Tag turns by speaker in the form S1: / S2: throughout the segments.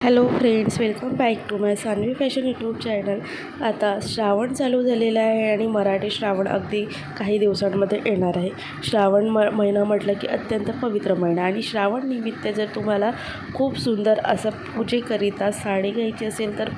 S1: Hello friends, welcome back to my Sanvi fashion YouTube channel. आता श्रावण चालू झालेला आहे आणि मराठी श्रावण अगदी काही दिवसांमध्ये येणार आहे. श्रावण महिना म्हटलं की अत्यंत पवित्र महिना आणि श्रावण निमित्त जर तुम्हाला खूप सुंदर असं पूजेकरिता साडी घ्यायची असेल तर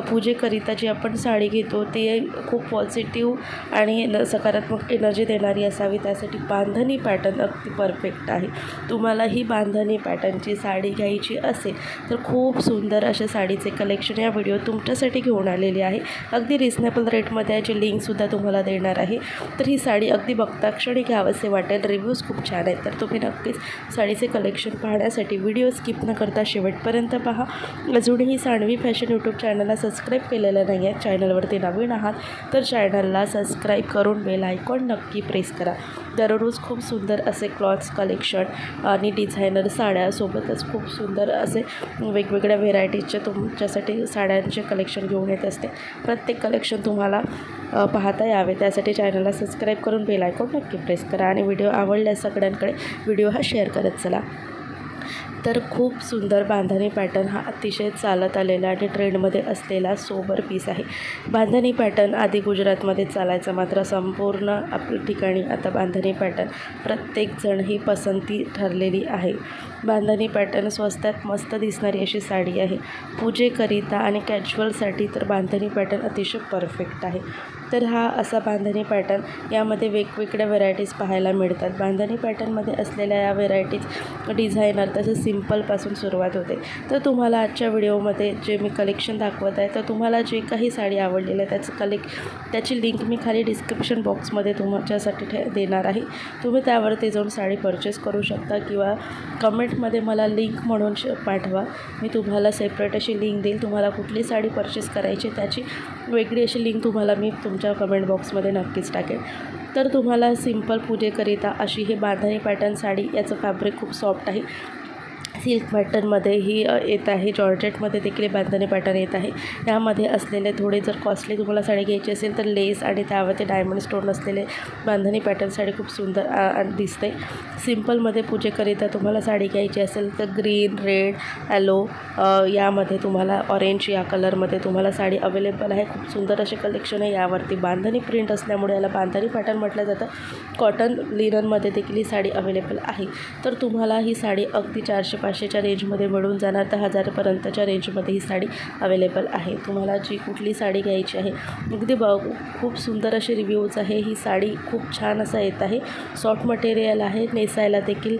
S1: पूजेकरिता जी आपण साडी घेतो ते खूप पॉझिटिव्ह आणि सकारात्मक एनर्जी देणारी असावी. त्यासाठी बांधणी पॅटर्न अगदी परफेक्ट आहे. तुम्हाला ही बांधणी पॅटर्नची साडी घ्यायची असेल तर खूप सुंदर अशा साडीचे कलेक्शन या व्हिडिओ तुमच्यासाठी घेऊन आलेली आहे. अगदी रिजनेबल रेटमध्ये याची लिंकसुद्धा तुम्हाला देणार आहे. तर ही साडी अगदी बघता क्षणी घ्यावंसे वाटेल. रिव्ह्यूज खूप छान आहेत, तर तुम्ही नक्कीच साडीचे कलेक्शन पाहण्यासाठी व्हिडिओ स्किप न करता शेवटपर्यंत पहा. अजूनही सान्वी फॅशन यूट्यूब चॅनलला सबस्क्राईब केलेलं नाही आहे, चॅनलवरती नवीन आहात तर चॅनलला सबस्क्राईब करून बेल आयकॉन नक्की प्रेस करा. दररोज खूप सुंदर असे क्लॉथ्स कलेक्शन आणि डिझायनर साड्यासोबतच खूप सुंदर असे वेगवेगळ्या व्हेरायटीजचे तुमच्यासाठी साड्यांचे कलेक्शन घेऊन येत असते. प्रत्येक कलेक्शन तुम्हाला पाहता यावे त्यासाठी चॅनलला सबस्क्राईब करून बेल आयकॉन नक्की प्रेस करा आणि व्हिडिओ आवडल्यास सगळ्यांकडे व्हिडिओ हा शेअर करत चला. तर खूप सुंदर बांधणी पॅटर्न हा अतिशय चालत आलेला आणि ट्रेंडमध्ये असलेला सोबर पीस आहे. बांधणी पॅटर्न आधी गुजरातमध्ये चालायचा, मात्र संपूर्ण आपल्या ठिकाणी आता बांधणी पॅटर्न प्रत्येकजण ही पसंती ठरलेली आहे. बांधणी पॅटर्न स्वस्तात मस्त दिसणारी अशी साडी आहे. पूजेकरिता आणि कॅज्युअलसाठी तर बांधणी पॅटर्न अतिशय परफेक्ट आहे. तर हा असा बांधणी पॅटर्न यामध्ये वेगवेगळ्या व्हेरायटीज पाहायला मिळतात. बांधणी पॅटर्नमध्ये असलेल्या या व्हेरायटीज डिझायनर तसंच सिम्पलपासून सुरुवात होते. तर तुम्हाला आजच्या व्हिडिओमध्ये जे मी कलेक्शन दाखवत आहे तर तुम्हाला जे काही साडी आवडलेली आहे त्याची लिंक मी खाली डिस्क्रिप्शन बॉक्समध्ये तुमच्यासाठी देणार आहे. तुम्ही त्यावरती जाऊन साडी परचेस करू शकता किंवा कमेंटमध्ये मला लिंक म्हणून पाठवा. मी तुम्हाला सेपरेट अशी लिंक देईल. तुम्हाला कुठली साडी परचेस करायची त्याची वेगळी अशी लिंक तुम्हाला मी तुमच्या कमेंट बॉक्समध्ये नक्कीच टाकेन. तर तुम्हाला सिम्पल पूजेकरिता अशी ही बांधणी पॅटर्न साडी, याचं फॅब्रिक खूप सॉफ्ट आहे. सिल्क पॅटर्नमध्ये ही येत आहे. जॉर्जेटमध्ये देखील बांधणी पॅटर्न येत आहे. यामध्ये असलेले थोडे जर कॉस्टली तुम्हाला साडी घ्यायची असेल तर लेस आणि त्यावरती डायमंड स्टोन असलेले बांधणी पॅटर्न साडी खूप सुंदर दिसते. सिम्पलमध्ये पूजेकरिता तुम्हाला साडी घ्यायची असेल तर ग्रीन, रेड, येलो यामध्ये तुम्हाला ऑरेंज या कलरमध्ये तुम्हाला साडी अवेलेबल आहे. खूप सुंदर असे कलेक्शन आहे. यावरती बांधणी प्रिंट असल्यामुळे याला बांधणी पॅटर्न म्हटलं जातं. कॉटन लिननमध्ये देखील ही साडी अवेलेबल आहे. तर तुम्हाला ही साडी अगदी 400-500च्या रेंजमध्ये मिळून जाणार. तर 1000पर्यंतच्या रेंजमध्ये ही साडी अवेलेबल आहे. तुम्हाला जी कुठली साडी घ्यायची आहे अगदी खूप सुंदर असे रिव्ह्यूज आहे. ही साडी खूप छान असं येत आहे. सॉफ्ट मटेरियल आहे. नेसायला देखील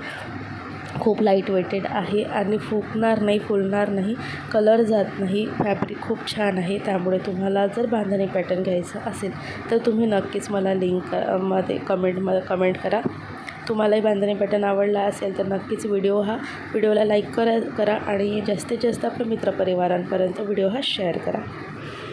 S1: खूप लाईट वेटेड आहे आणि फुगणार नाही, फुलणार नाही, कलर जात नाही. फॅब्रिक खूप छान आहे. त्यामुळे तुम्हाला जर बांधणी पॅटर्न घ्यायचं असेल तर तुम्ही नक्कीच मला लिंकमध्ये कमेंट करा. तुम्हालाही बांधणी पॅटर्न आवडला असेल तर नक्कीच व्हिडिओला लाईक करा आणि जास्तीत जास्त आपल्या मित्रपरिवारांपर्यंत व्हिडिओ हा शेअर करा.